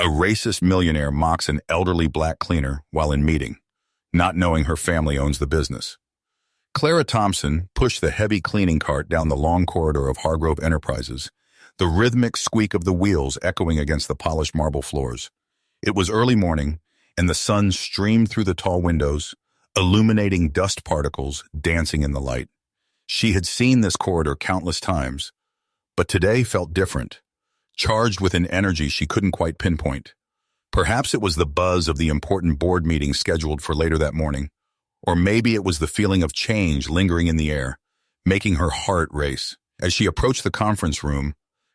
A racist millionaire mocks an elderly black cleaner while in meeting, not knowing her family owns the business. Clara Thompson pushed the heavy cleaning cart down the long corridor of Hargrove Enterprises, the rhythmic squeak of the wheels echoing against the polished marble floors. It was early morning, and the sun streamed through the tall windows, illuminating dust particles dancing in the light. She had seen this corridor countless times, but today felt different, charged with an energy she couldn't quite pinpoint. Perhaps it was the buzz of the important board meeting scheduled for later that morning, or maybe it was the feeling of change lingering in the air, making her heart race. As she approached the conference room,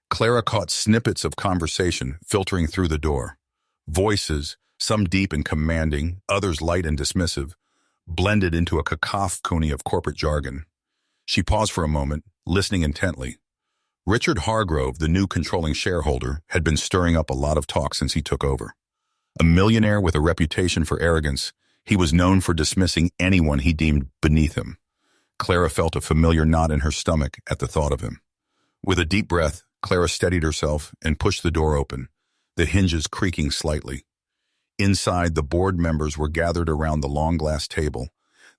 Clara caught snippets of conversation filtering through the door. Voices, some deep and commanding, others light and dismissive, blended into a cacophony of corporate jargon. She paused for a moment, listening intently. Richard Hargrove, the new controlling shareholder, had been stirring up a lot of talk since he took over. A millionaire with a reputation for arrogance, he was known for dismissing anyone he deemed beneath him. Clara felt a familiar knot in her stomach at the thought of him. With a deep breath, Clara steadied herself and pushed the door open, the hinges creaking slightly. Inside, the board members were gathered around the long glass table,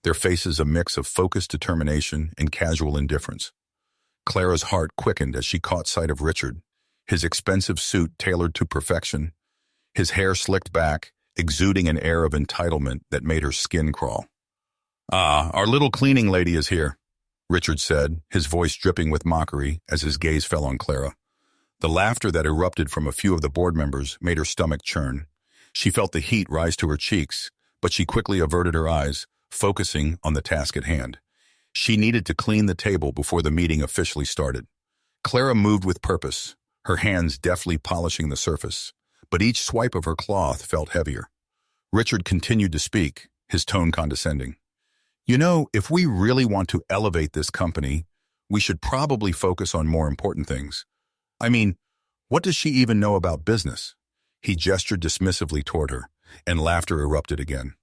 their faces a mix of focused determination and casual indifference. Clara's heart quickened as she caught sight of Richard, his expensive suit tailored to perfection, his hair slicked back, exuding an air of entitlement that made her skin crawl. "Ah, our little cleaning lady is here," Richard said, his voice dripping with mockery as his gaze fell on Clara. The laughter that erupted from a few of the board members made her stomach churn. She felt the heat rise to her cheeks, but she quickly averted her eyes, focusing on the task at hand. She needed to clean the table before the meeting officially started. Clara moved with purpose, her hands deftly polishing the surface, but each swipe of her cloth felt heavier. Richard continued to speak, his tone condescending. "You know, if we really want to elevate this company, we should probably focus on more important things. I mean, what does she even know about business?" He gestured dismissively toward her, and laughter erupted again.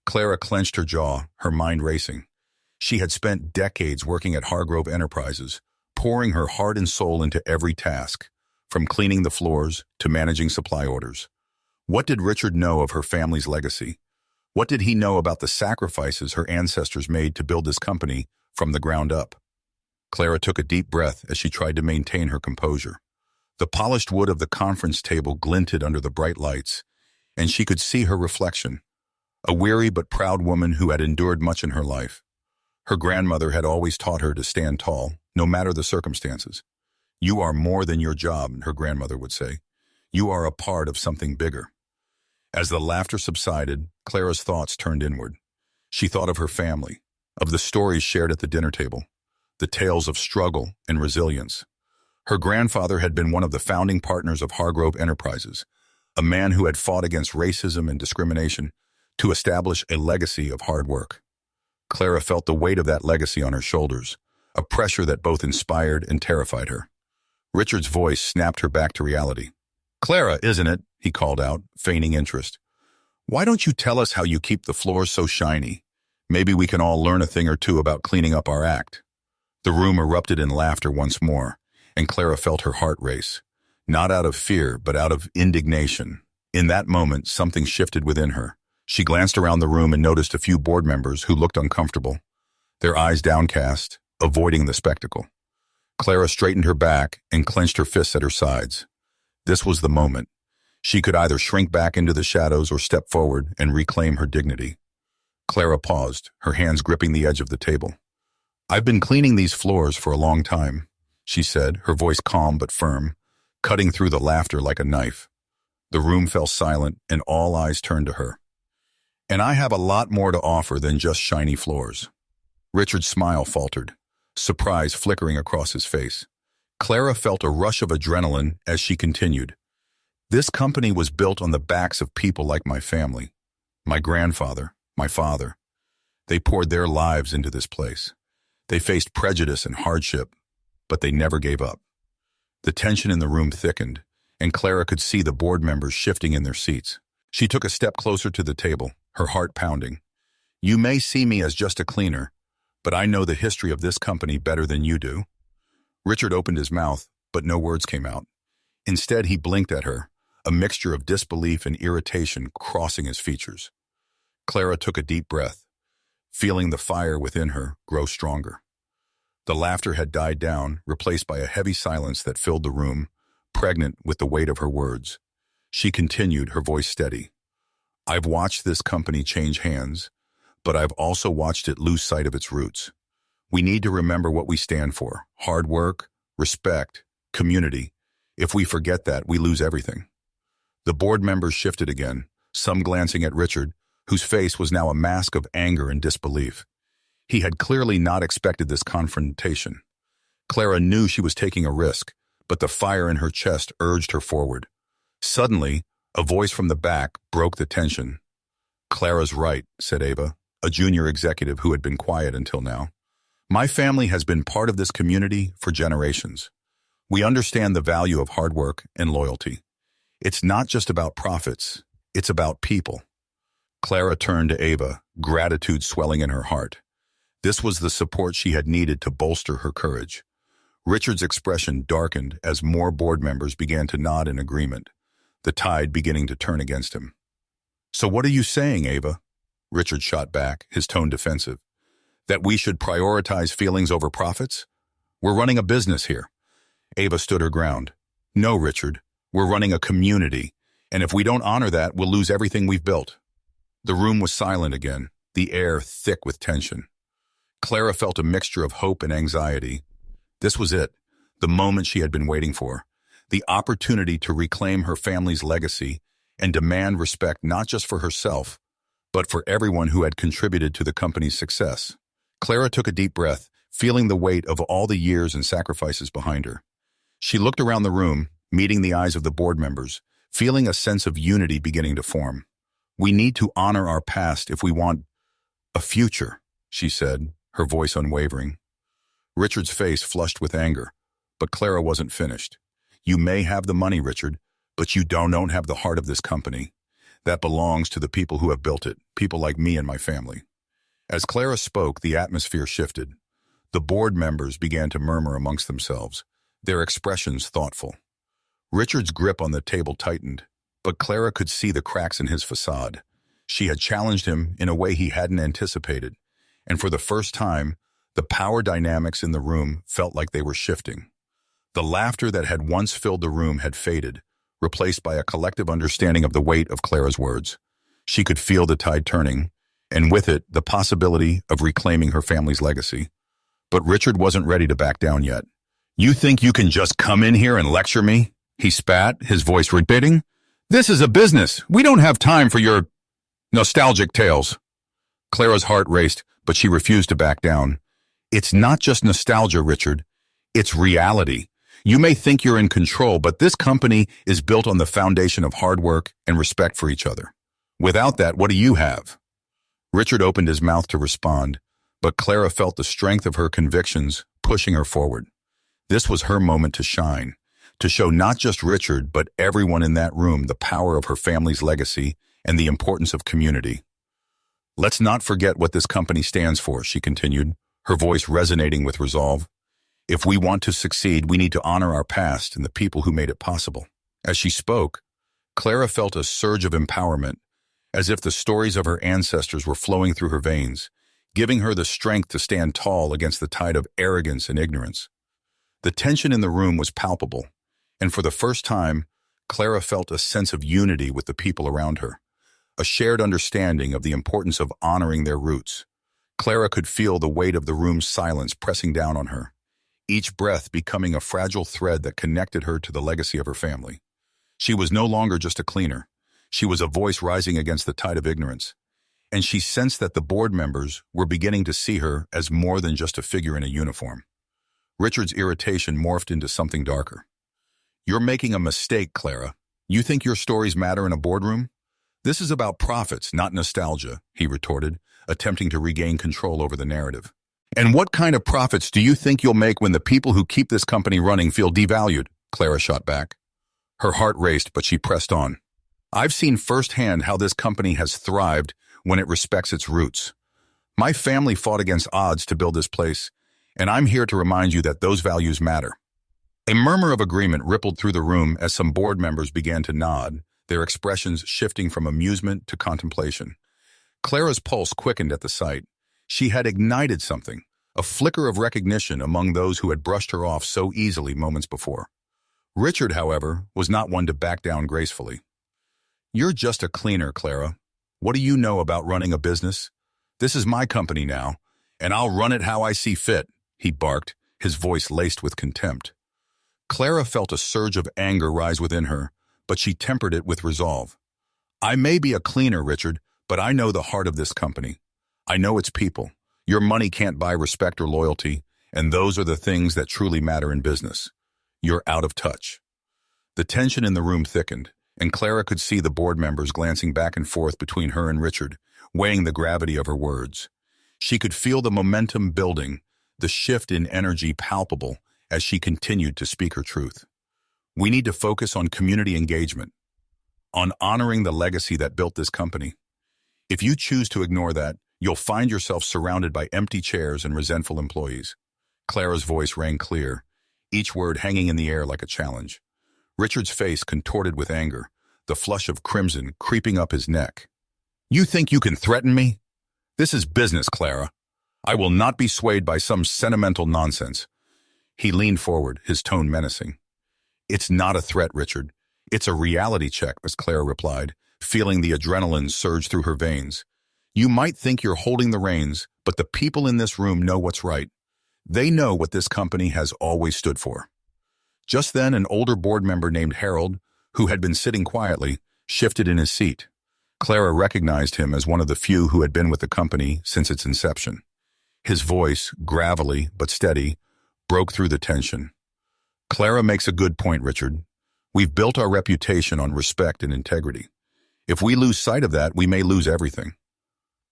Clara clenched her jaw, her mind racing. She had spent decades working at Hargrove Enterprises, pouring her heart and soul into every task, from cleaning the floors to managing supply orders. What did Richard know of her family's legacy? What did he know about the sacrifices her ancestors made to build this company from the ground up? Clara took a deep breath as she tried to maintain her composure. The polished wood of the conference table glinted under the bright lights, and she could see her reflection, a weary but proud woman who had endured much in her life. Her grandmother had always taught her to stand tall, no matter the circumstances. "You are more than your job," her grandmother would say. "You are a part of something bigger." As the laughter subsided, Clara's thoughts turned inward. She thought of her family, of the stories shared at the dinner table, the tales of struggle and resilience. Her grandfather had been one of the founding partners of Hargrove Enterprises, a man who had fought against racism and discrimination to establish a legacy of hard work. Clara felt the weight of that legacy on her shoulders, a pressure that both inspired and terrified her. Richard's voice snapped her back to reality. "Clara, isn't it?" he called out, feigning interest. "Why don't you tell us how you keep the floors so shiny? Maybe we can all learn a thing or two about cleaning up our act." The room erupted in laughter once more, and Clara felt her heart race, not out of fear, but out of indignation. In that moment, something shifted within her. She glanced around the room and noticed a few board members who looked uncomfortable, their eyes downcast, avoiding the spectacle. Clara straightened her back and clenched her fists at her sides. This was the moment. She could either shrink back into the shadows or step forward and reclaim her dignity. Clara paused, her hands gripping the edge of the table. "I've been cleaning these floors for a long time," she said, her voice calm but firm, cutting through the laughter like a knife. The room fell silent, and all eyes turned to her. "And I have a lot more to offer than just shiny floors." Richard's smile faltered, surprise flickering across his face. Clara felt a rush of adrenaline as she continued. "This company was built on the backs of people like my family, my grandfather, my father. They poured their lives into this place. They faced prejudice and hardship, but they never gave up." The tension in the room thickened, and Clara could see the board members shifting in their seats. She took a step closer to the table, her heart pounding. "You may see me as just a cleaner, but I know the history of this company better than you do." Richard opened his mouth, but no words came out. Instead, he blinked at her, a mixture of disbelief and irritation crossing his features. Clara took a deep breath, feeling the fire within her grow stronger. The laughter had died down, replaced by a heavy silence that filled the room, pregnant with the weight of her words. She continued, her voice steady. I've watched this company change hands, but I've also watched it lose sight of its roots. We need to remember what we stand for: hard work, respect, community. If we forget that, we lose everything. The board members shifted again, some glancing at Richard, whose face was now a mask of anger and disbelief. He had clearly not expected this confrontation. Clara knew she was taking a risk, but the fire in her chest urged her forward. Suddenly, a voice from the back broke the tension. Clara's right, said Ava, a junior executive who had been quiet until now. My family has been part of this community for generations. We understand the value of hard work and loyalty. It's not just about profits, it's about people. Clara turned to Ava, gratitude swelling in her heart. This was the support she had needed to bolster her courage. Richard's expression darkened as more board members began to nod in agreement, the tide beginning to turn against him. So what are you saying, Ava? Richard shot back, his tone defensive. That we should prioritize feelings over profits? We're running a business here. Ava stood her ground. No, Richard, we're running a community, and if we don't honor that, we'll lose everything we've built. The room was silent again, the air thick with tension. Clara felt a mixture of hope and anxiety. This was it, the moment she had been waiting for, the opportunity to reclaim her family's legacy and demand respect not just for herself, but for everyone who had contributed to the company's success. Clara took a deep breath, feeling the weight of all the years and sacrifices behind her. She looked around the room, meeting the eyes of the board members, feeling a sense of unity beginning to form. We need to honor our past if we want a future, she said, her voice unwavering. Richard's face flushed with anger, but Clara wasn't finished. You may have the money, Richard, but you don't have the heart of this company. That belongs to the people who have built it, people like me and my family. As Clara spoke, the atmosphere shifted. The board members began to murmur amongst themselves, their expressions thoughtful. Richard's grip on the table tightened, but Clara could see the cracks in his facade. She had challenged him in a way he hadn't anticipated, and for the first time, the power dynamics in the room felt like they were shifting. The laughter that had once filled the room had faded, replaced by a collective understanding of the weight of Clara's words. She could feel the tide turning, and with it, the possibility of reclaiming her family's legacy. But Richard wasn't ready to back down yet. You think you can just come in here and lecture me? He spat, his voice repeating. This is a business. We don't have time for your nostalgic tales. Clara's heart raced, but she refused to back down. It's not just nostalgia, Richard. It's reality. You may think you're in control, but this company is built on the foundation of hard work and respect for each other. Without that, what do you have? Richard opened his mouth to respond, but Clara felt the strength of her convictions pushing her forward. This was her moment to shine, to show not just Richard, but everyone in that room the power of her family's legacy and the importance of community. Let's not forget what this company stands for, she continued, her voice resonating with resolve. If we want to succeed, we need to honor our past and the people who made it possible. As she spoke, Clara felt a surge of empowerment, as if the stories of her ancestors were flowing through her veins, giving her the strength to stand tall against the tide of arrogance and ignorance. The tension in the room was palpable, and for the first time, Clara felt a sense of unity with the people around her, a shared understanding of the importance of honoring their roots. Clara could feel the weight of the room's silence pressing down on her, each breath becoming a fragile thread that connected her to the legacy of her family. She was no longer just a cleaner. She was a voice rising against the tide of ignorance, and she sensed that the board members were beginning to see her as more than just a figure in a uniform. Richard's irritation morphed into something darker. You're making a mistake, Clara. You think your stories matter in a boardroom? This is about profits, not nostalgia, he retorted, attempting to regain control over the narrative. And what kind of profits do you think you'll make when the people who keep this company running feel devalued? Clara shot back. Her heart raced, but she pressed on. I've seen firsthand how this company has thrived when it respects its roots. My family fought against odds to build this place, and I'm here to remind you that those values matter. A murmur of agreement rippled through the room as some board members began to nod, their expressions shifting from amusement to contemplation. Clara's pulse quickened at the sight. She had ignited something, a flicker of recognition among those who had brushed her off so easily moments before. Richard, however, was not one to back down gracefully. "You're just a cleaner, Clara. What do you know about running a business? This is my company now, and I'll run it how I see fit," he barked, his voice laced with contempt. Clara felt a surge of anger rise within her, but she tempered it with resolve. "I may be a cleaner, Richard, but I know the heart of this company. I know its people. Your money can't buy respect or loyalty, and those are the things that truly matter in business. You're out of touch." The tension in the room thickened, and Clara could see the board members glancing back and forth between her and Richard, weighing the gravity of her words. She could feel the momentum building, the shift in energy palpable as she continued to speak her truth. "We need to focus on community engagement, on honoring the legacy that built this company. If you choose to ignore that, you'll find yourself surrounded by empty chairs and resentful employees." Clara's voice rang clear, each word hanging in the air like a challenge. Richard's face contorted with anger, the flush of crimson creeping up his neck. "You think you can threaten me? This is business, Clara. I will not be swayed by some sentimental nonsense." He leaned forward, his tone menacing. "It's not a threat, Richard. It's a reality check," as Clara replied, feeling the adrenaline surge through her veins. "You might think you're holding the reins, but the people in this room know what's right. They know what this company has always stood for." Just then, an older board member named Harold, who had been sitting quietly, shifted in his seat. Clara recognized him as one of the few who had been with the company since its inception. His voice, gravelly but steady, broke through the tension. "Clara makes a good point, Richard. We've built our reputation on respect and integrity. If we lose sight of that, we may lose everything."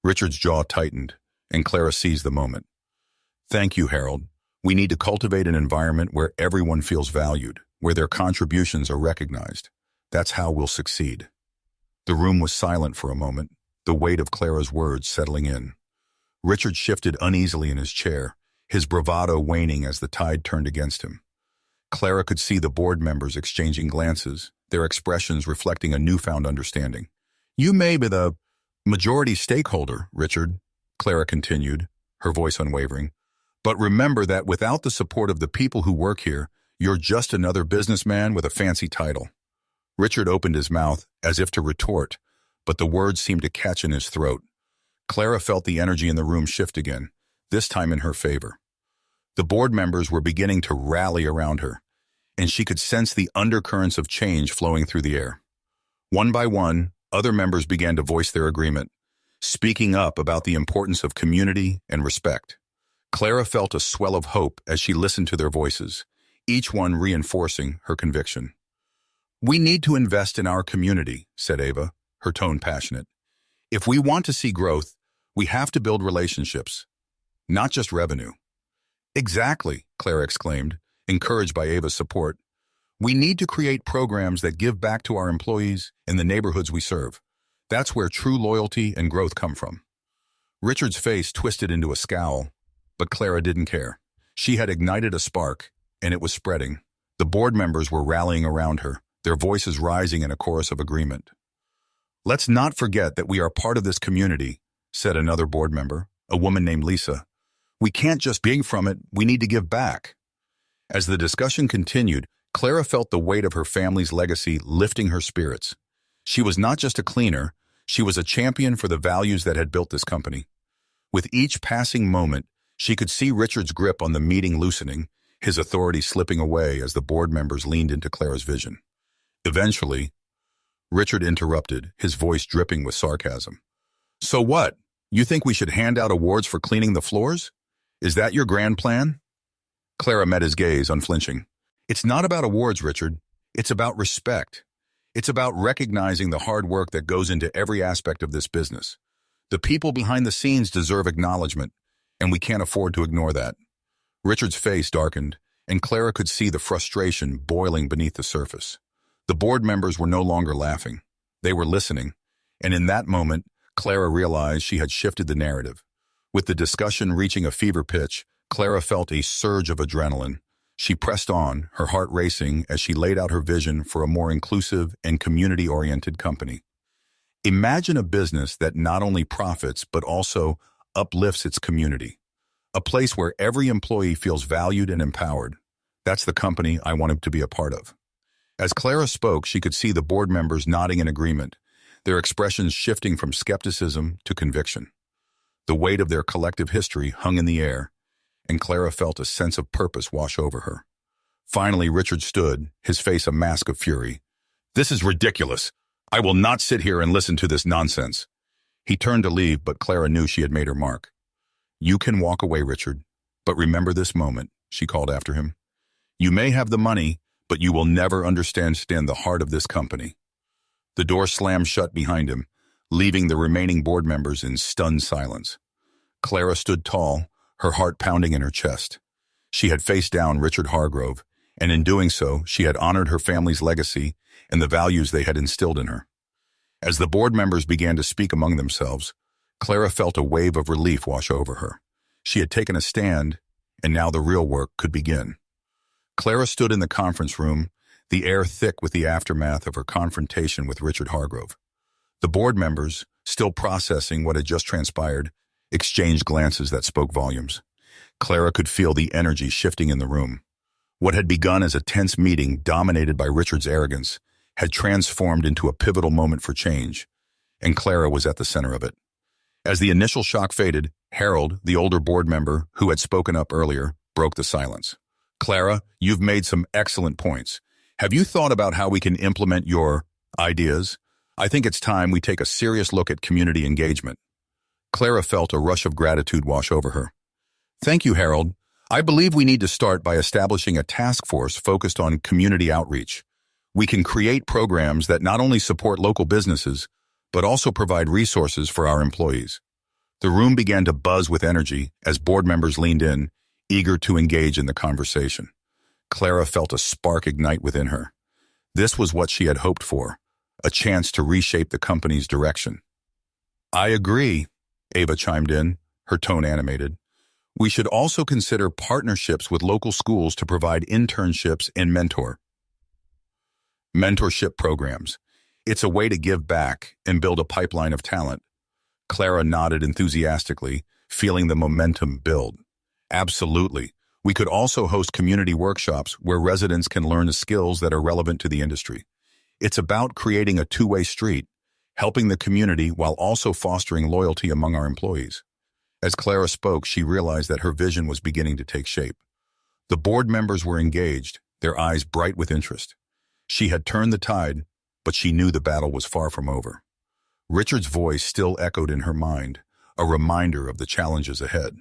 Richard's jaw tightened, and Clara seized the moment. "Thank you, Harold. We need to cultivate an environment where everyone feels valued, where their contributions are recognized. That's how we'll succeed." The room was silent for a moment, the weight of Clara's words settling in. Richard shifted uneasily in his chair, his bravado waning as the tide turned against him. Clara could see the board members exchanging glances, their expressions reflecting a newfound understanding. "You may be the majority stakeholder, Richard," Clara continued, her voice unwavering. "But remember that without the support of the people who work here, you're just another businessman with a fancy title." Richard opened his mouth as if to retort, but the words seemed to catch in his throat. Clara felt the energy in the room shift again, this time in her favor. The board members were beginning to rally around her, and she could sense the undercurrents of change flowing through the air. One by one, other members began to voice their agreement, speaking up about the importance of community and respect. Clara felt a swell of hope as she listened to their voices, each one reinforcing her conviction. "We need to invest in our community," said Ava, her tone passionate. "If we want to see growth, we have to build relationships, not just revenue." "Exactly," Clara exclaimed, encouraged by Ava's support. "We need to create programs that give back to our employees and the neighborhoods we serve. That's where true loyalty and growth come from." Richard's face twisted into a scowl, but Clara didn't care. She had ignited a spark, and it was spreading. The board members were rallying around her, their voices rising in a chorus of agreement. "Let's not forget that we are part of this community," said another board member, a woman named Lisa. "We can't just gain from it, we need to give back." As the discussion continued, Clara felt the weight of her family's legacy lifting her spirits. She was not just a cleaner, she was a champion for the values that had built this company. With each passing moment, she could see Richard's grip on the meeting loosening, his authority slipping away as the board members leaned into Clara's vision. Eventually, Richard interrupted, his voice dripping with sarcasm. "So what? You think we should hand out awards for cleaning the floors? Is that your grand plan?" Clara met his gaze, unflinching. "It's not about awards, Richard. It's about respect. It's about recognizing the hard work that goes into every aspect of this business. The people behind the scenes deserve acknowledgement, and we can't afford to ignore that." Richard's face darkened, and Clara could see the frustration boiling beneath the surface. The board members were no longer laughing. They were listening, and in that moment, Clara realized she had shifted the narrative. With the discussion reaching a fever pitch, Clara felt a surge of adrenaline. She pressed on, her heart racing as she laid out her vision for a more inclusive and community-oriented company. Imagine a business that not only profits but also uplifts its community. A place where every employee feels valued and empowered. That's the company I wanted to be a part of. As Clara spoke, she could see the board members nodding in agreement, their expressions shifting from skepticism to conviction. The weight of their collective history hung in the air, and Clara felt a sense of purpose wash over her. Finally, Richard stood, his face a mask of fury. "This is ridiculous. I will not sit here and listen to this nonsense." He turned to leave, but Clara knew she had made her mark. "You can walk away, Richard, but remember this moment," she called after him. "You may have the money, but you will never understand the heart of this company." The door slammed shut behind him, leaving the remaining board members in stunned silence. Clara stood tall, her heart pounding in her chest. She had faced down Richard Hargrove, and in doing so, she had honored her family's legacy and the values they had instilled in her. As the board members began to speak among themselves, Clara felt a wave of relief wash over her. She had taken a stand, and now the real work could begin. Clara stood in the conference room, the air thick with the aftermath of her confrontation with Richard Hargrove. The board members, still processing what had just transpired, exchanged glances that spoke volumes. Clara could feel the energy shifting in the room. What had begun as a tense meeting dominated by Richard's arrogance had transformed into a pivotal moment for change, and Clara was at the center of it. As the initial shock faded, Harold, the older board member who had spoken up earlier, broke the silence. "Clara, you've made some excellent points. Have you thought about how we can implement your ideas? I think it's time we take a serious look at community engagement." Clara felt a rush of gratitude wash over her. "Thank you, Harold. I believe we need to start by establishing a task force focused on community outreach. We can create programs that not only support local businesses, but also provide resources for our employees." The room began to buzz with energy as board members leaned in, eager to engage in the conversation. Clara felt a spark ignite within her. This was what she had hoped for, a chance to reshape the company's direction. "I agree," Ava chimed in, her tone animated. "We should also consider partnerships with local schools to provide internships and mentorship programs. It's a way to give back and build a pipeline of talent." Clara nodded enthusiastically, feeling the momentum build. "Absolutely. We could also host community workshops where residents can learn the skills that are relevant to the industry. It's about creating a two-way street, helping the community while also fostering loyalty among our employees." As Clara spoke, she realized that her vision was beginning to take shape. The board members were engaged, their eyes bright with interest. She had turned the tide, but she knew the battle was far from over. Richard's voice still echoed in her mind, a reminder of the challenges ahead.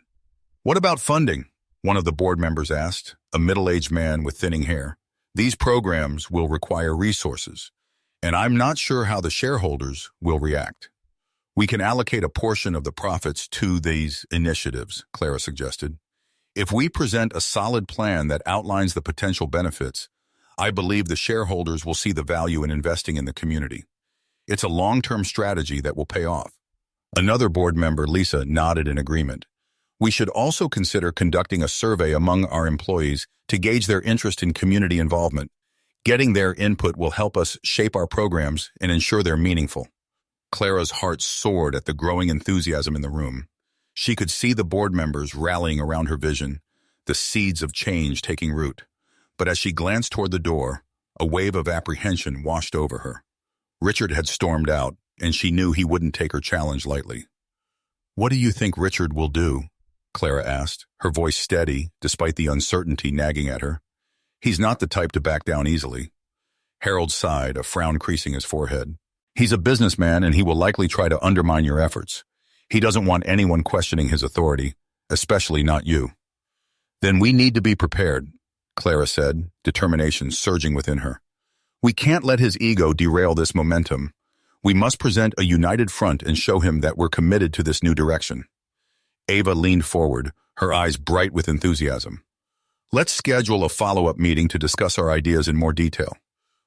"What about funding?" one of the board members asked, a middle-aged man with thinning hair. "These programs will require resources, and I'm not sure how the shareholders will react." "We can allocate a portion of the profits to these initiatives," Clara suggested. "If we present a solid plan that outlines the potential benefits, I believe the shareholders will see the value in investing in the community. It's a long-term strategy that will pay off." Another board member, Lisa, nodded in agreement. "We should also consider conducting a survey among our employees to gauge their interest in community involvement. Getting their input will help us shape our programs and ensure they're meaningful." Clara's heart soared at the growing enthusiasm in the room. She could see the board members rallying around her vision, the seeds of change taking root. But as she glanced toward the door, a wave of apprehension washed over her. Richard had stormed out, and she knew he wouldn't take her challenge lightly. "What do you think Richard will do?" Clara asked, her voice steady despite the uncertainty nagging at her. "He's not the type to back down easily." Harold sighed, a frown creasing his forehead. "He's a businessman, and he will likely try to undermine your efforts. He doesn't want anyone questioning his authority, especially not you." "Then we need to be prepared," Clara said, determination surging within her. "We can't let his ego derail this momentum. We must present a united front and show him that we're committed to this new direction." Ava leaned forward, her eyes bright with enthusiasm. "Let's schedule a follow-up meeting to discuss our ideas in more detail.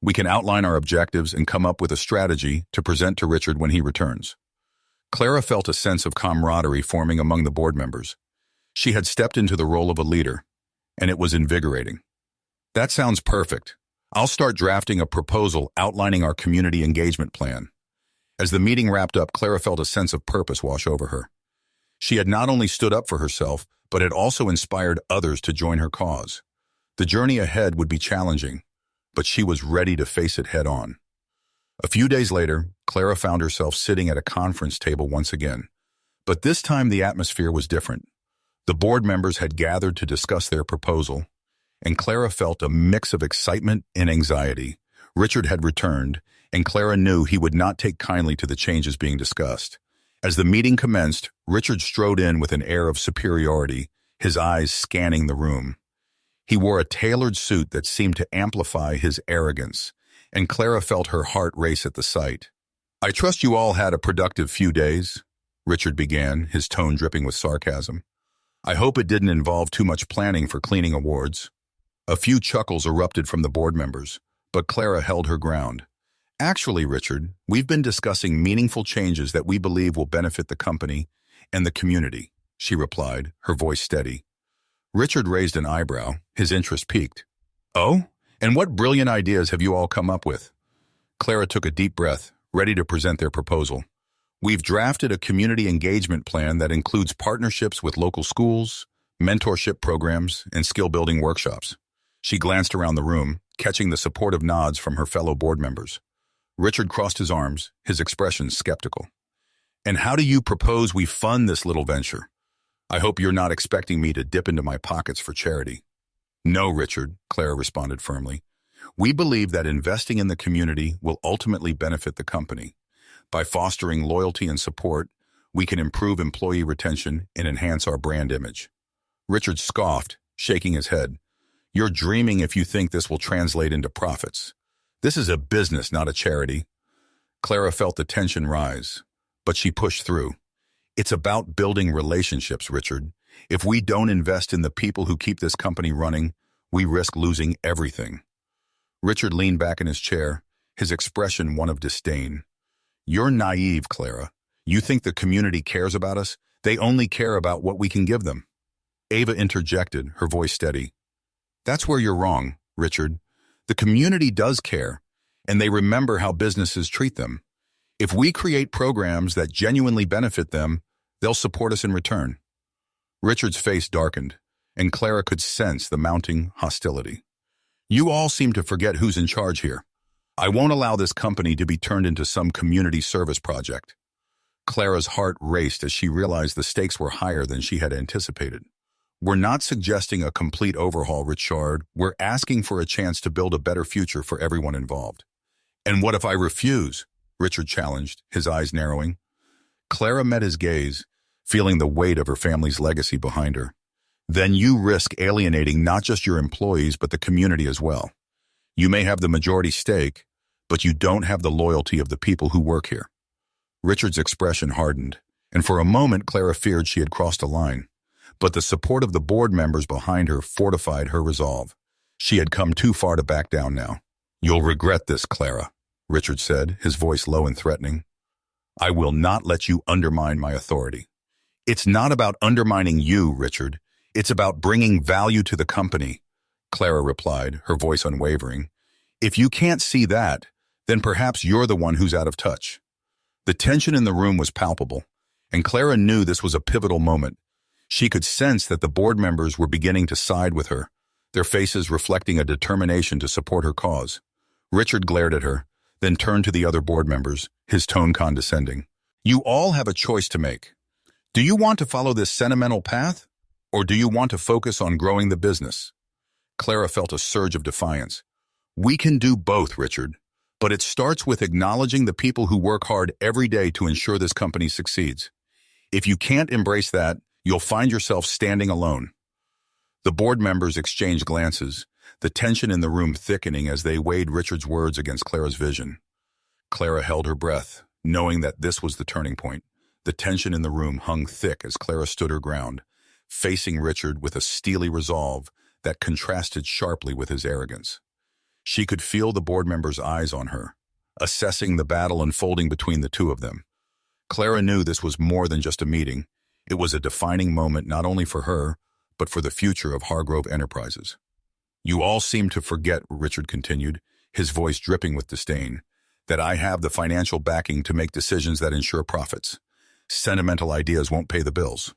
We can outline our objectives and come up with a strategy to present to Richard when he returns." Clara felt a sense of camaraderie forming among the board members. She had stepped into the role of a leader, and it was invigorating. That sounds perfect. I'll start drafting a proposal outlining our community engagement plan. As the meeting wrapped up, Clara felt a sense of purpose wash over her. She had not only stood up for herself, but had also inspired others to join her cause. The journey ahead would be challenging, but she was ready to face it head on. A few days later, Clara found herself sitting at a conference table once again. But this time the atmosphere was different. The board members had gathered to discuss their proposal, and Clara felt a mix of excitement and anxiety. Richard had returned, and Clara knew he would not take kindly to the changes being discussed. As the meeting commenced, Richard strode in with an air of superiority, his eyes scanning the room. He wore a tailored suit that seemed to amplify his arrogance, and Clara felt her heart race at the sight. "I trust you all had a productive few days," Richard began, his tone dripping with sarcasm. "I hope it didn't involve too much planning for cleaning awards." A few chuckles erupted from the board members, but Clara held her ground. "Actually, Richard, we've been discussing meaningful changes that we believe will benefit the company and the community," she replied, her voice steady. Richard raised an eyebrow, his interest piqued. "Oh? And what brilliant ideas have you all come up with?" Clara took a deep breath, ready to present their proposal. "We've drafted a community engagement plan that includes partnerships with local schools, mentorship programs, and skill-building workshops." She glanced around the room, catching the supportive nods from her fellow board members. Richard crossed his arms, his expression skeptical. "And how do you propose we fund this little venture? I hope you're not expecting me to dip into my pockets for charity." "No, Richard," Clara responded firmly. "We believe that investing in the community will ultimately benefit the company. By fostering loyalty and support, we can improve employee retention and enhance our brand image." Richard scoffed, shaking his head. "You're dreaming if you think this will translate into profits. This is a business, not a charity." Clara felt the tension rise, but she pushed through. "It's about building relationships, Richard. If we don't invest in the people who keep this company running, we risk losing everything." Richard leaned back in his chair, his expression one of disdain. "You're naive, Clara. You think the community cares about us? They only care about what we can give them." Ava interjected, her voice steady. "That's where you're wrong, Richard. The community does care, and they remember how businesses treat them. If we create programs that genuinely benefit them, they'll support us in return." Richard's face darkened, and Clara could sense the mounting hostility. "You all seem to forget who's in charge here. I won't allow this company to be turned into some community service project." Clara's heart raced as she realized the stakes were higher than she had anticipated. "We're not suggesting a complete overhaul, Richard. We're asking for a chance to build a better future for everyone involved." "And what if I refuse?" Richard challenged, his eyes narrowing. Clara met his gaze, feeling the weight of her family's legacy behind her. "Then you risk alienating not just your employees but the community as well. You may have the majority stake, but you don't have the loyalty of the people who work here." Richard's expression hardened, and for a moment Clara feared she had crossed a line. But the support of the board members behind her fortified her resolve. She had come too far to back down now. "You'll regret this, Clara," Richard said, his voice low and threatening. "I will not let you undermine my authority." "It's not about undermining you, Richard. It's about bringing value to the company," Clara replied, her voice unwavering. "If you can't see that, then perhaps you're the one who's out of touch." The tension in the room was palpable, and Clara knew this was a pivotal moment. She could sense that the board members were beginning to side with her, their faces reflecting a determination to support her cause. Richard glared at her, then turned to the other board members, his tone condescending. "You all have a choice to make. Do you want to follow this sentimental path, or do you want to focus on growing the business?" Clara felt a surge of defiance. "We can do both, Richard, but it starts with acknowledging the people who work hard every day to ensure this company succeeds. If you can't embrace that, you'll find yourself standing alone." The board members exchanged glances, the tension in the room thickening as they weighed Richard's words against Clara's vision. Clara held her breath, knowing that this was the turning point. The tension in the room hung thick as Clara stood her ground, facing Richard with a steely resolve that contrasted sharply with his arrogance. She could feel the board members' eyes on her, assessing the battle unfolding between the two of them. Clara knew this was more than just a meeting. It was a defining moment not only for her, but for the future of Hargrove Enterprises. You all seem to forget, Richard continued, his voice dripping with disdain, that I have the financial backing to make decisions that ensure profits. Sentimental ideas won't pay the bills.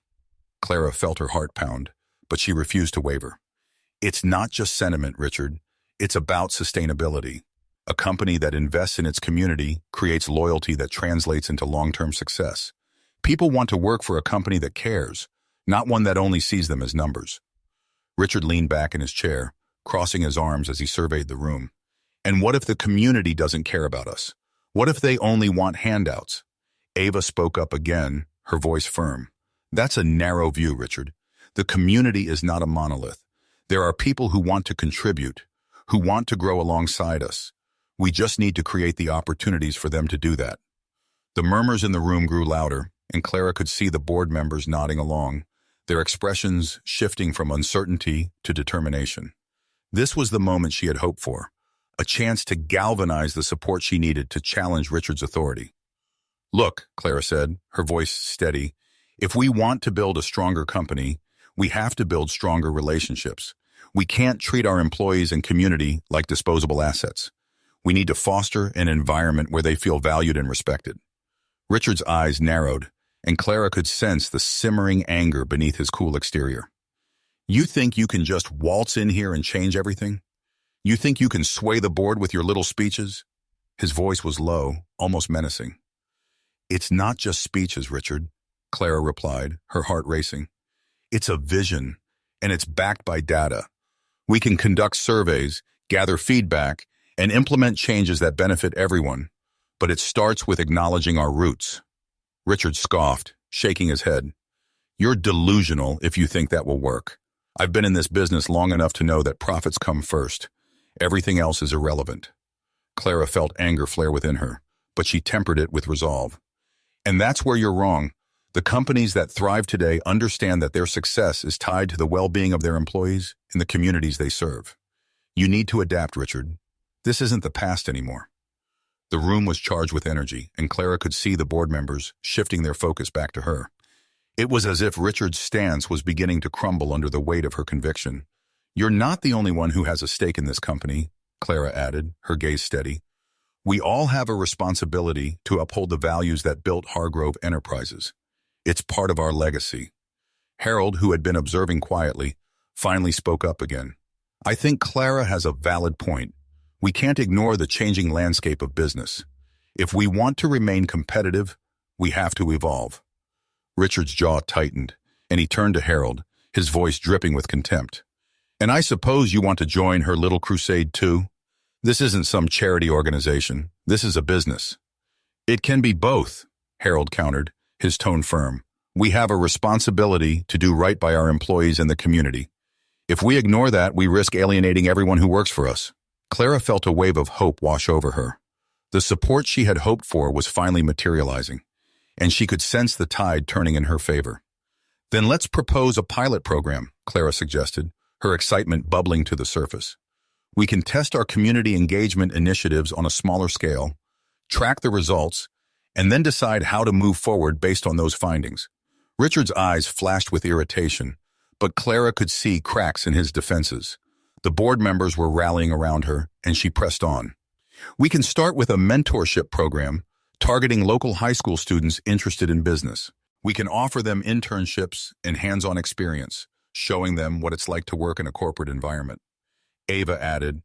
Clara felt her heart pound, but she refused to waver. It's not just sentiment, Richard. It's about sustainability. A company that invests in its community creates loyalty that translates into long-term success. People want to work for a company that cares, not one that only sees them as numbers. Richard leaned back in his chair, crossing his arms as he surveyed the room. And what if the community doesn't care about us? What if they only want handouts? Ava spoke up again, her voice firm. That's a narrow view, Richard. The community is not a monolith. There are people who want to contribute, who want to grow alongside us. We just need to create the opportunities for them to do that. The murmurs in the room grew louder, and Clara could see the board members nodding along, their expressions shifting from uncertainty to determination. This was the moment she had hoped for, a chance to galvanize the support she needed to challenge Richard's authority. Look, Clara said, her voice steady, if we want to build a stronger company, we have to build stronger relationships. We can't treat our employees and community like disposable assets. We need to foster an environment where they feel valued and respected. Richard's eyes narrowed, and Clara could sense the simmering anger beneath his cool exterior. You think you can just waltz in here and change everything? You think you can sway the board with your little speeches? His voice was low, almost menacing. It's not just speeches, Richard, Clara replied, her heart racing. It's a vision, and it's backed by data. We can conduct surveys, gather feedback, and implement changes that benefit everyone, but it starts with acknowledging our roots. Richard scoffed, shaking his head. You're delusional if you think that will work. I've been in this business long enough to know that profits come first. Everything else is irrelevant. Clara felt anger flare within her, but she tempered it with resolve. And that's where you're wrong. The companies that thrive today understand that their success is tied to the well-being of their employees and the communities they serve. You need to adapt, Richard. This isn't the past anymore. The room was charged with energy, and Clara could see the board members shifting their focus back to her. It was as if Richard's stance was beginning to crumble under the weight of her conviction. You're not the only one who has a stake in this company, Clara added, her gaze steady. We all have a responsibility to uphold the values that built Hargrove Enterprises. It's part of our legacy. Harold, who had been observing quietly, finally spoke up again. I think Clara has a valid point. We can't ignore the changing landscape of business. If we want to remain competitive, we have to evolve. Richard's jaw tightened, and he turned to Harold, his voice dripping with contempt. And I suppose you want to join her little crusade too? This isn't some charity organization. This is a business. It can be both, Harold countered, his tone firm. We have a responsibility to do right by our employees and the community. If we ignore that, we risk alienating everyone who works for us. Clara felt a wave of hope wash over her. The support she had hoped for was finally materializing, and she could sense the tide turning in her favor. Then let's propose a pilot program, Clara suggested, her excitement bubbling to the surface. We can test our community engagement initiatives on a smaller scale, track the results, and then decide how to move forward based on those findings. Richard's eyes flashed with irritation, but Clara could see cracks in his defenses. The board members were rallying around her, and she pressed on. We can start with a mentorship program targeting local high school students interested in business. We can offer them internships and hands-on experience, showing them what it's like to work in a corporate environment. Ava added,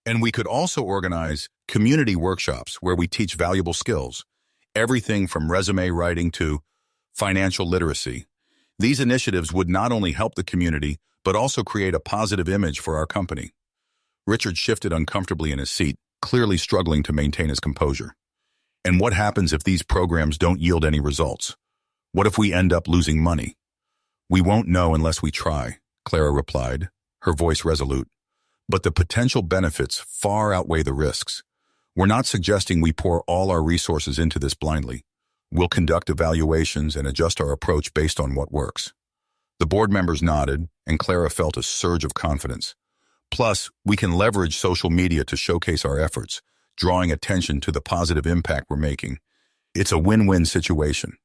and we could also organize community workshops where we teach valuable skills, everything from resume writing to financial literacy. These initiatives would not only help the community, but also create a positive image for our company. Richard shifted uncomfortably in his seat, clearly struggling to maintain his composure. And what happens if these programs don't yield any results? What if we end up losing money? We won't know unless we try, Clara replied, her voice resolute. But the potential benefits far outweigh the risks. We're not suggesting we pour all our resources into this blindly. We'll conduct evaluations and adjust our approach based on what works. The board members nodded, and Clara felt a surge of confidence. Plus, we can leverage social media to showcase our efforts, drawing attention to the positive impact we're making. It's a win-win situation.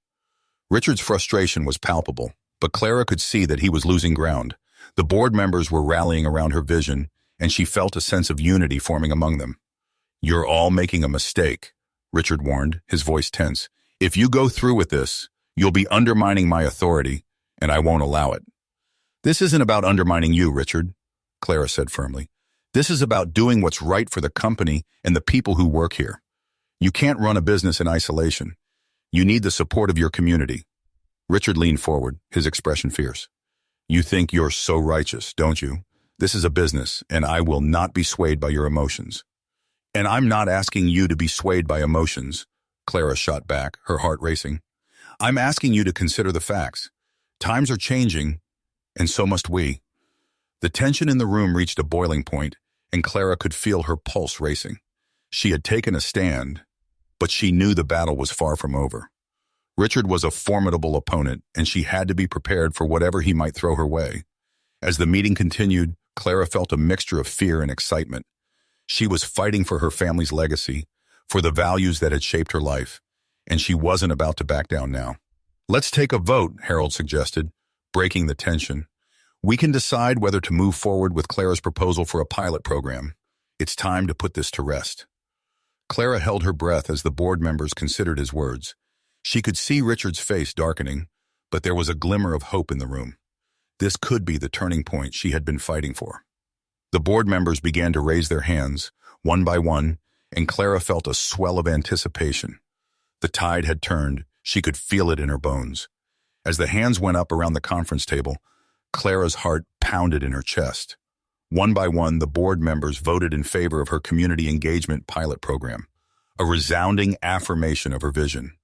Richard's frustration was palpable, but Clara could see that he was losing ground. The board members were rallying around her vision, and she felt a sense of unity forming among them. "You're all making a mistake," Richard warned, his voice tense. "If you go through with this, you'll be undermining my authority, and I won't allow it." "This isn't about undermining you, Richard," Clara said firmly. "This is about doing what's right for the company and the people who work here. You can't run a business in isolation. You need the support of your community." Richard leaned forward, his expression fierce. "You think you're so righteous, don't you? This is a business, and I will not be swayed by your emotions." "And I'm not asking you to be swayed by emotions," Clara shot back, her heart racing. "I'm asking you to consider the facts. Times are changing, and so must we." The tension in the room reached a boiling point, and Clara could feel her pulse racing. She had taken a stand, but she knew the battle was far from over. Richard was a formidable opponent, and she had to be prepared for whatever he might throw her way. As the meeting continued, Clara felt a mixture of fear and excitement. She was fighting for her family's legacy, for the values that had shaped her life, and she wasn't about to back down now. "Let's take a vote," Harold suggested, breaking the tension. "We can decide whether to move forward with Clara's proposal for a pilot program. It's time to put this to rest." Clara held her breath as the board members considered his words. She could see Richard's face darkening, but there was a glimmer of hope in the room. This could be the turning point she had been fighting for. The board members began to raise their hands, one by one, and Clara felt a swell of anticipation. The tide had turned. She could feel it in her bones. As the hands went up around the conference table, Clara's heart pounded in her chest. One by one, the board members voted in favor of her community engagement pilot program, a resounding affirmation of her vision.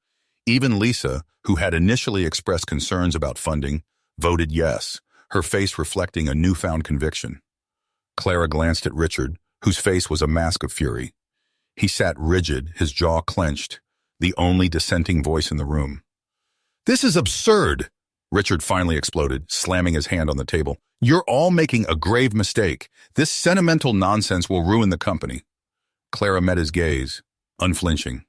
Even Lisa, who had initially expressed concerns about funding, voted yes, her face reflecting a newfound conviction. Clara glanced at Richard, whose face was a mask of fury. He sat rigid, his jaw clenched, the only dissenting voice in the room. "This is absurd," Richard finally exploded, slamming his hand on the table. "You're all making a grave mistake. This sentimental nonsense will ruin the company." Clara met his gaze, unflinching.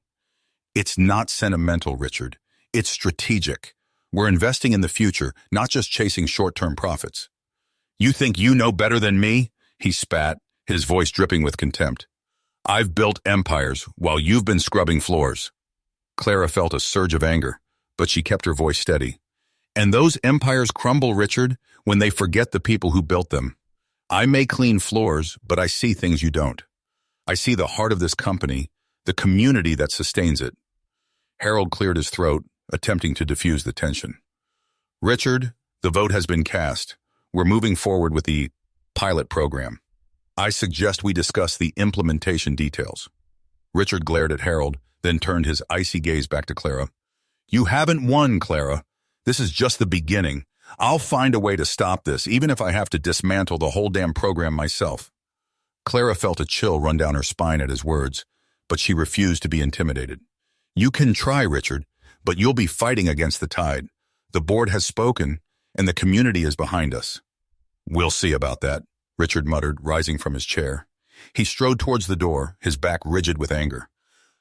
"It's not sentimental, Richard. It's strategic. We're investing in the future, not just chasing short-term profits." "You think you know better than me?" he spat, his voice dripping with contempt. "I've built empires while you've been scrubbing floors." Clara felt a surge of anger, but she kept her voice steady. "And those empires crumble, Richard, when they forget the people who built them. I may clean floors, but I see things you don't. I see the heart of this company, the community that sustains it." Harold cleared his throat, attempting to diffuse the tension. "Richard, the vote has been cast. We're moving forward with the pilot program. I suggest we discuss the implementation details." Richard glared at Harold, then turned his icy gaze back to Clara. "You haven't won, Clara. This is just the beginning. I'll find a way to stop this, even if I have to dismantle the whole damn program myself." Clara felt a chill run down her spine at his words, but she refused to be intimidated. "You can try, Richard, but you'll be fighting against the tide. The board has spoken, and the community is behind us." "We'll see about that," Richard muttered, rising from his chair. He strode towards the door, his back rigid with anger.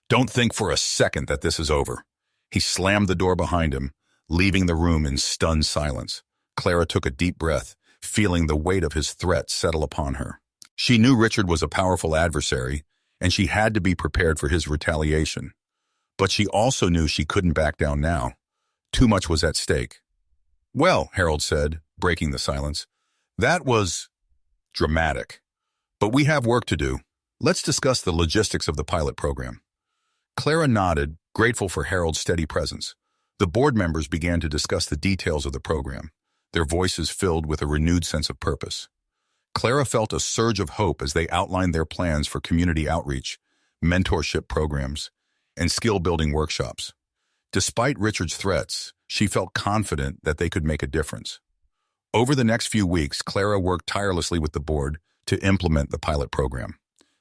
"Don't think for a second that this is over." He slammed the door behind him, leaving the room in stunned silence. Clara took a deep breath, feeling the weight of his threat settle upon her. She knew Richard was a powerful adversary, and she had to be prepared for his retaliation. But she also knew she couldn't back down now. Too much was at stake. "Well," Harold said, breaking the silence, "that was dramatic. But we have work to do. Let's discuss the logistics of the pilot program." Clara nodded, grateful for Harold's steady presence. The board members began to discuss the details of the program, their voices filled with a renewed sense of purpose. Clara felt a surge of hope as they outlined their plans for community outreach, mentorship programs, and skill-building workshops. Despite Richard's threats, she felt confident that they could make a difference. Over the next few weeks, Clara worked tirelessly with the board to implement the pilot program.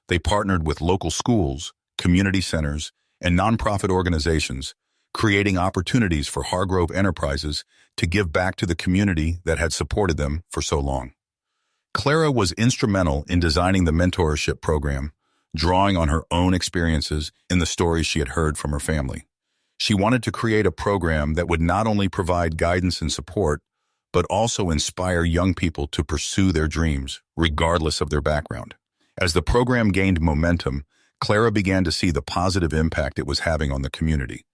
They partnered with local schools, community centers, and nonprofit organizations, creating opportunities for Hargrove Enterprises to give back to the community that had supported them for so long. Clara was instrumental in designing the mentorship program, drawing on her own experiences in the stories she had heard from her family. She wanted to create a program that would not only provide guidance and support, but also inspire young people to pursue their dreams, regardless of their background. As the program gained momentum, Clara began to see the positive impact it was having on the community.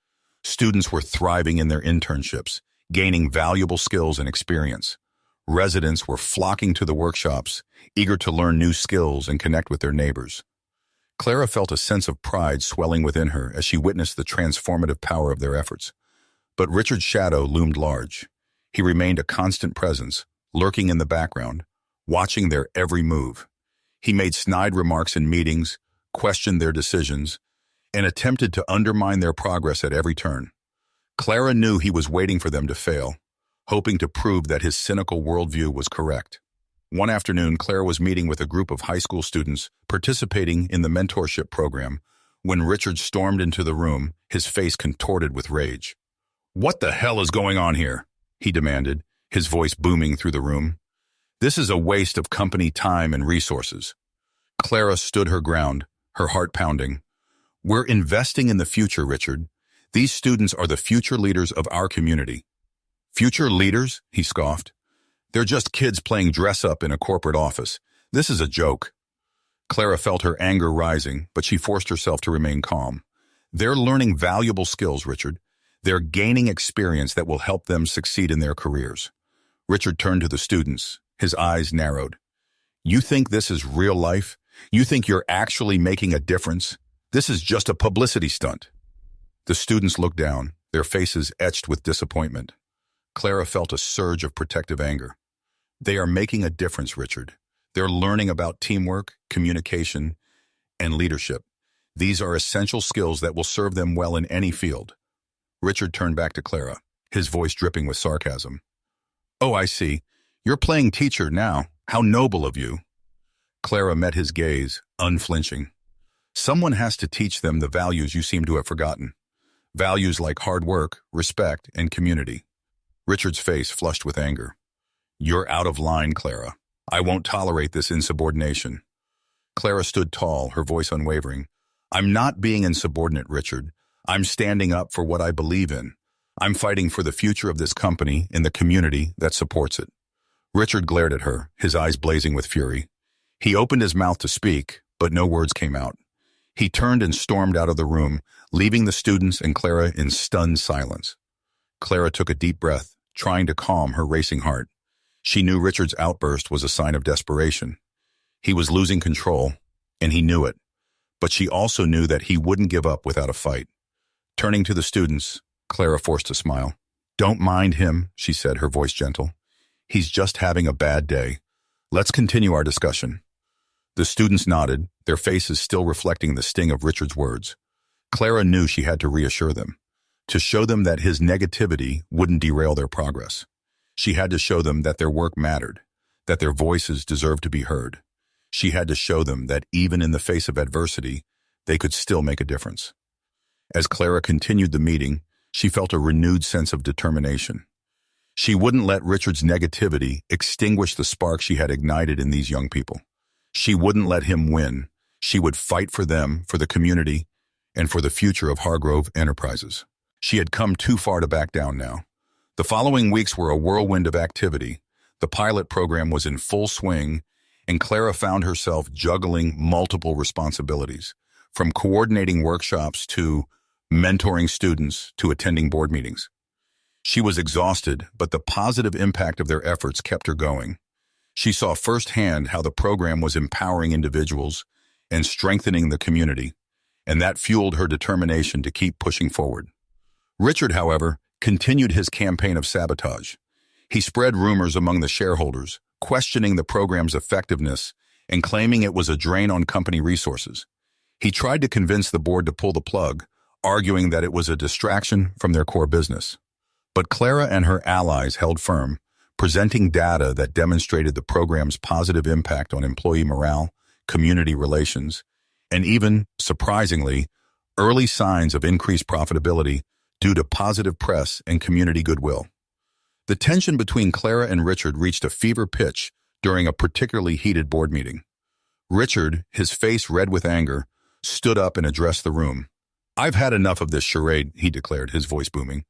Students were thriving in their internships, gaining valuable skills and experience. Residents were flocking to the workshops, eager to learn new skills and connect with their neighbors. Clara felt a sense of pride swelling within her as she witnessed the transformative power of their efforts. But Richard's shadow loomed large. He remained a constant presence, lurking in the background, watching their every move. He made snide remarks in meetings, questioned their decisions, and attempted to undermine their progress at every turn. Clara knew he was waiting for them to fail, hoping to prove that his cynical worldview was correct. One afternoon, Clara was meeting with a group of high school students participating in the mentorship program when Richard stormed into the room, his face contorted with rage. "What the hell is going on here?" he demanded, his voice booming through the room. "This is a waste of company time and resources." Clara stood her ground, her heart pounding. "We're investing in the future, Richard. These students are the future leaders of our community." "Future leaders?" he scoffed. "They're just kids playing dress-up in a corporate office. This is a joke." Clara felt her anger rising, but she forced herself to remain calm. "They're learning valuable skills, Richard. They're gaining experience that will help them succeed in their careers." Richard turned to the students, his eyes narrowed. "You think this is real life? You think you're actually making a difference? This is just a publicity stunt." The students looked down, their faces etched with disappointment. Clara felt a surge of protective anger. "They are making a difference, Richard. They're learning about teamwork, communication, and leadership. These are essential skills that will serve them well in any field." Richard turned back to Clara, his voice dripping with sarcasm. "Oh, I see. You're playing teacher now. How noble of you." Clara met his gaze, unflinching. "Someone has to teach them the values you seem to have forgotten. Values like hard work, respect, and community." Richard's face flushed with anger. "You're out of line, Clara. I won't tolerate this insubordination." Clara stood tall, her voice unwavering. "I'm not being insubordinate, Richard. I'm standing up for what I believe in. I'm fighting for the future of this company and the community that supports it." Richard glared at her, his eyes blazing with fury. He opened his mouth to speak, but no words came out. He turned and stormed out of the room, leaving the students and Clara in stunned silence. Clara took a deep breath, trying to calm her racing heart. She knew Richard's outburst was a sign of desperation. He was losing control, and he knew it. But she also knew that he wouldn't give up without a fight. Turning to the students, Clara forced a smile. "Don't mind him," she said, her voice gentle. "He's just having a bad day. Let's continue our discussion." The students nodded, their faces still reflecting the sting of Richard's words. Clara knew she had to reassure them, to show them that his negativity wouldn't derail their progress. She had to show them that their work mattered, that their voices deserved to be heard. She had to show them that even in the face of adversity, they could still make a difference. As Clara continued the meeting, she felt a renewed sense of determination. She wouldn't let Richard's negativity extinguish the spark she had ignited in these young people. She wouldn't let him win. She would fight for them, for the community, and for the future of Hargrove Enterprises. She had come too far to back down now. The following weeks were a whirlwind of activity. The pilot program was in full swing, and Clara found herself juggling multiple responsibilities, from coordinating workshops to mentoring students to attending board meetings. She was exhausted, but the positive impact of their efforts kept her going. She saw firsthand how the program was empowering individuals and strengthening the community, and that fueled her determination to keep pushing forward. Richard, however, continued his campaign of sabotage. He spread rumors among the shareholders, questioning the program's effectiveness and claiming it was a drain on company resources. He tried to convince the board to pull the plug, arguing that it was a distraction from their core business. But Clara and her allies held firm, presenting data that demonstrated the program's positive impact on employee morale, community relations, and even, surprisingly, early signs of increased profitability due to positive press and community goodwill. The tension between Clara and Richard reached a fever pitch during a particularly heated board meeting. Richard, his face red with anger, stood up and addressed the room. "I've had enough of this charade," he declared, his voice booming.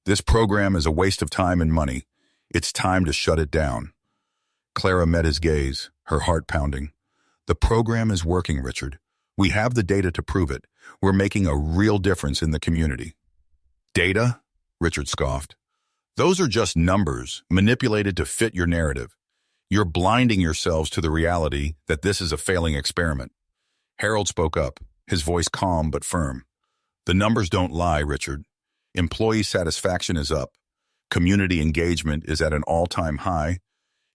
"This program is a waste of time and money. It's time to shut it down. Clara met his gaze, her heart pounding. The program is working, Richard. We have the data to prove it. We're making a real difference in the community. Data? Richard scoffed. Those are just numbers, manipulated to fit your narrative. You're blinding yourselves to the reality that this is a failing experiment. Harold spoke up, his voice calm but firm. The numbers don't lie, Richard. Employee satisfaction is up. Community engagement is at an all-time high,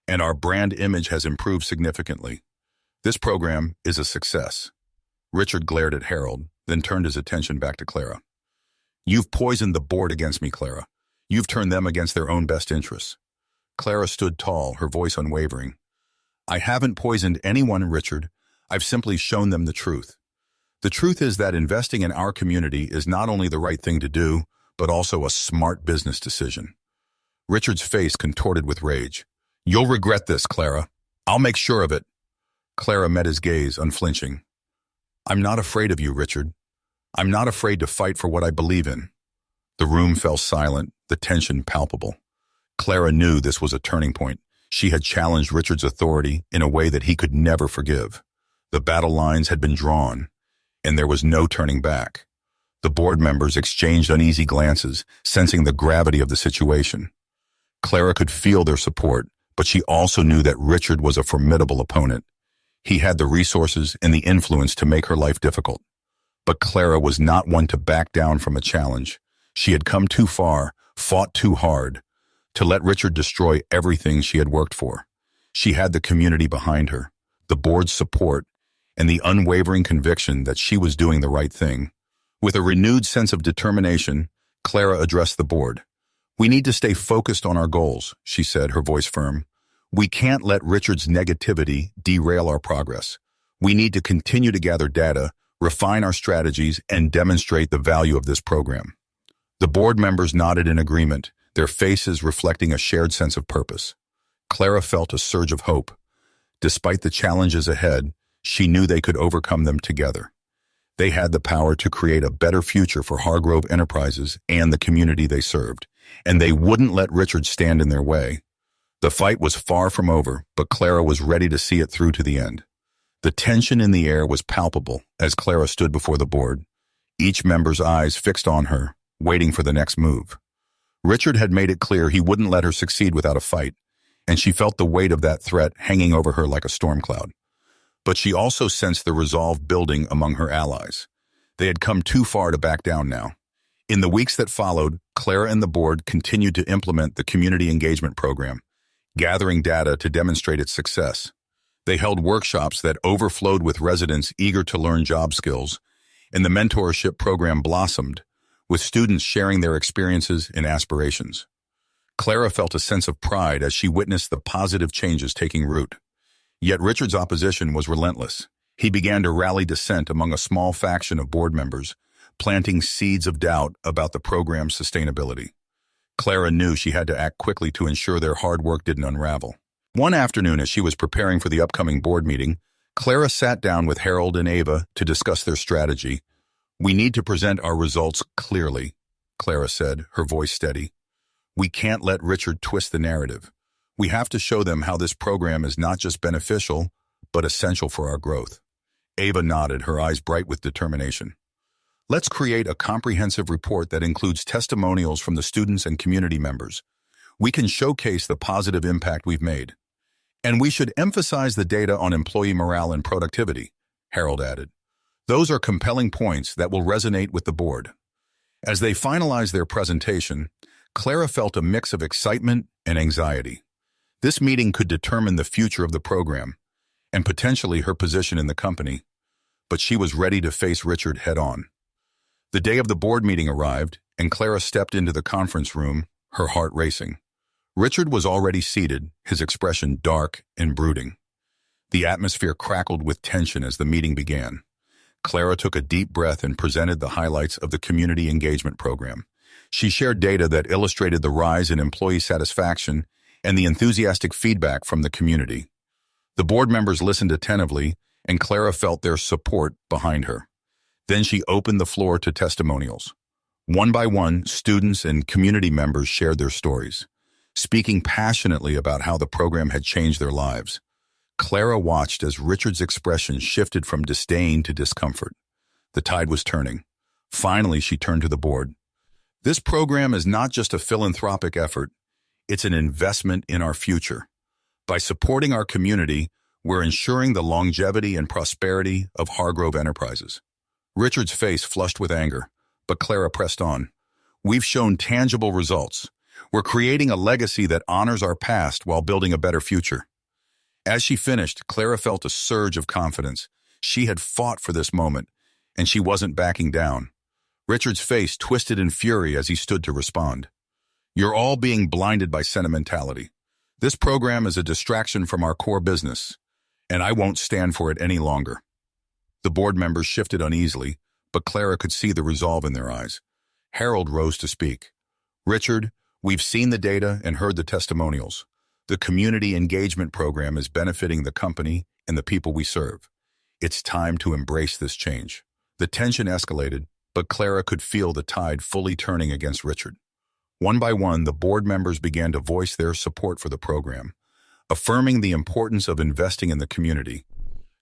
and our brand image has improved significantly. This program is a success. Richard glared at Harold, then turned his attention back to Clara. You've poisoned the board against me, Clara. You've turned them against their own best interests. Clara stood tall, her voice unwavering. I haven't poisoned anyone, Richard. I've simply shown them the truth. The truth is that investing in our community is not only the right thing to do, but also a smart business decision. Richard's face contorted with rage. You'll regret this, Clara. I'll make sure of it. Clara met his gaze, unflinching. I'm not afraid of you, Richard. I'm not afraid to fight for what I believe in. The room fell silent, the tension palpable. Clara knew this was a turning point. She had challenged Richard's authority in a way that he could never forgive. The battle lines had been drawn, and there was no turning back. The board members exchanged uneasy glances, sensing the gravity of the situation. Clara could feel their support, but she also knew that Richard was a formidable opponent. He had the resources and the influence to make her life difficult. But Clara was not one to back down from a challenge. She had come too far, fought too hard, to let Richard destroy everything she had worked for. She had the community behind her, the board's support, and the unwavering conviction that she was doing the right thing. With a renewed sense of determination, Clara addressed the board. We need to stay focused on our goals, she said, her voice firm. We can't let Richard's negativity derail our progress. We need to continue to gather data, refine our strategies, and demonstrate the value of this program. The board members nodded in agreement, their faces reflecting a shared sense of purpose. Clara felt a surge of hope. Despite the challenges ahead, she knew they could overcome them together. They had the power to create a better future for Hargrove Enterprises and the community they served, and they wouldn't let Richard stand in their way. The fight was far from over, but Clara was ready to see it through to the end. The tension in the air was palpable as Clara stood before the board, each member's eyes fixed on her, waiting for the next move. Richard had made it clear he wouldn't let her succeed without a fight, and she felt the weight of that threat hanging over her like a storm cloud. But she also sensed the resolve building among her allies. They had come too far to back down now. In the weeks that followed, Clara and the board continued to implement the community engagement program, gathering data to demonstrate its success. They held workshops that overflowed with residents eager to learn job skills, and the mentorship program blossomed, with students sharing their experiences and aspirations. Clara felt a sense of pride as she witnessed the positive changes taking root. Yet Richard's opposition was relentless. He began to rally dissent among a small faction of board members, planting seeds of doubt about the program's sustainability. Clara knew she had to act quickly to ensure their hard work didn't unravel. One afternoon, as she was preparing for the upcoming board meeting, Clara sat down with Harold and Ava to discuss their strategy. We need to present our results clearly, Clara said, her voice steady. We can't let Richard twist the narrative. We have to show them how this program is not just beneficial, but essential for our growth. Ava nodded, her eyes bright with determination. Let's create a comprehensive report that includes testimonials from the students and community members. We can showcase the positive impact we've made. And we should emphasize the data on employee morale and productivity, Harold added. Those are compelling points that will resonate with the board. As they finalized their presentation, Clara felt a mix of excitement and anxiety. This meeting could determine the future of the program and potentially her position in the company, but she was ready to face Richard head-on. The day of the board meeting arrived, and Clara stepped into the conference room, her heart racing. Richard was already seated, his expression dark and brooding. The atmosphere crackled with tension as the meeting began. Clara took a deep breath and presented the highlights of the community engagement program. She shared data that illustrated the rise in employee satisfaction and the enthusiastic feedback from the community. The board members listened attentively, and Clara felt their support behind her. Then she opened the floor to testimonials. One by one, students and community members shared their stories. speaking passionately about how the program had changed their lives. Clara watched as Richard's expression shifted from disdain to discomfort. The tide was turning. Finally, she turned to the board. This program is not just a philanthropic effort, it's an investment in our future. By supporting our community, we're ensuring the longevity and prosperity of Hargrove Enterprises. Richard's face flushed with anger, but Clara pressed on. We've shown tangible results. We're creating a legacy that honors our past while building a better future. As she finished, Clara felt a surge of confidence. She had fought for this moment, and she wasn't backing down. Richard's face twisted in fury as he stood to respond. You're all being blinded by sentimentality. This program is a distraction from our core business, and I won't stand for it any longer. The board members shifted uneasily, but Clara could see the resolve in their eyes. Harold rose to speak. Richard, we've seen the data and heard the testimonials. The community engagement program is benefiting the company and the people we serve. It's time to embrace this change. The tension escalated, but Clara could feel the tide fully turning against Richard. One by one, the board members began to voice their support for the program, affirming the importance of investing in the community.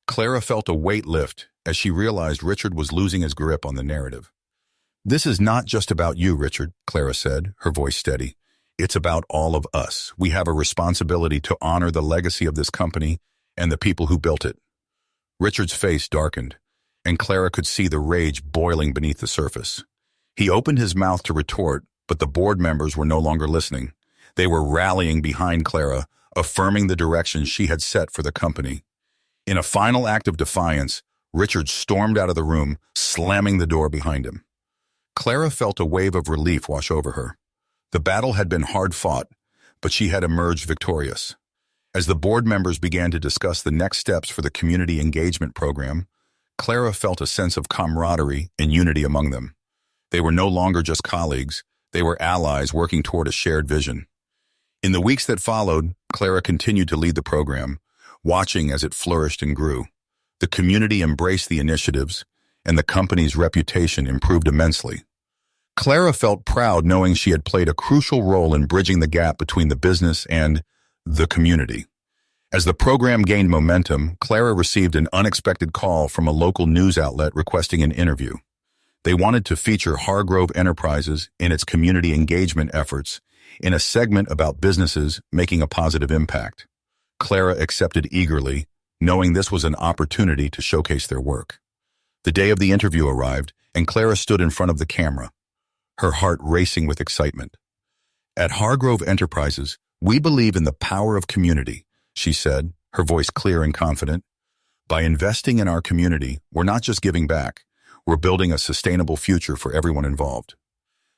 Clara felt a weight lift as she realized Richard was losing his grip on the narrative. This is not just about you, Richard, Clara said, her voice steady. It's about all of us. We have a responsibility to honor the legacy of this company and the people who built it. Richard's face darkened, and Clara could see the rage boiling beneath the surface. He opened his mouth to retort, but the board members were no longer listening. They were rallying behind Clara, affirming the direction she had set for the company. In a final act of defiance, Richard stormed out of the room, slamming the door behind him. Clara felt a wave of relief wash over her. The battle had been hard fought, but she had emerged victorious. As the board members began to discuss the next steps for the community engagement program, Clara felt a sense of camaraderie and unity among them. They were no longer just colleagues, they were allies working toward a shared vision. In the weeks that followed, Clara continued to lead the program, watching as it flourished and grew. The community embraced the initiatives, and the company's reputation improved immensely. Clara felt proud knowing she had played a crucial role in bridging the gap between the business and the community. As the program gained momentum, Clara received an unexpected call from a local news outlet requesting an interview. They wanted to feature Hargrove Enterprises in its community engagement efforts in a segment about businesses making a positive impact. Clara accepted eagerly, knowing this was an opportunity to showcase their work. The day of the interview arrived, and Clara stood in front of the camera, her heart racing with excitement. At Hargrove Enterprises, we believe in the power of community, she said, her voice clear and confident. By investing in our community, we're not just giving back, we're building a sustainable future for everyone involved.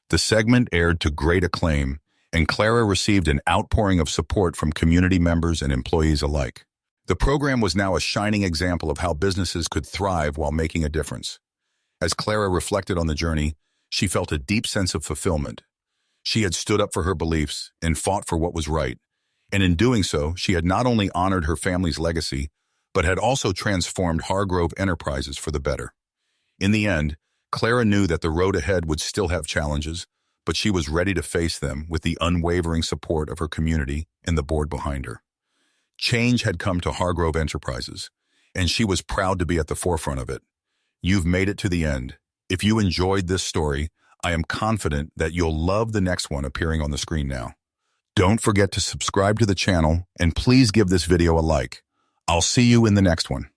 The segment aired to great acclaim, and Clara received an outpouring of support from community members and employees alike. The program was now a shining example of how businesses could thrive while making a difference. As Clara reflected on the journey, she felt a deep sense of fulfillment. She had stood up for her beliefs and fought for what was right, and in doing so, she had not only honored her family's legacy, but had also transformed Hargrove Enterprises for the better. In the end, Clara knew that the road ahead would still have challenges, but she was ready to face them with the unwavering support of her community and the board behind her. Change had come to Hargrove Enterprises, and she was proud to be at the forefront of it. You've made it to the end. If you enjoyed this story, I am confident that you'll love the next one appearing on the screen now. Don't forget to subscribe to the channel, and please give this video a like. I'll see you in the next one.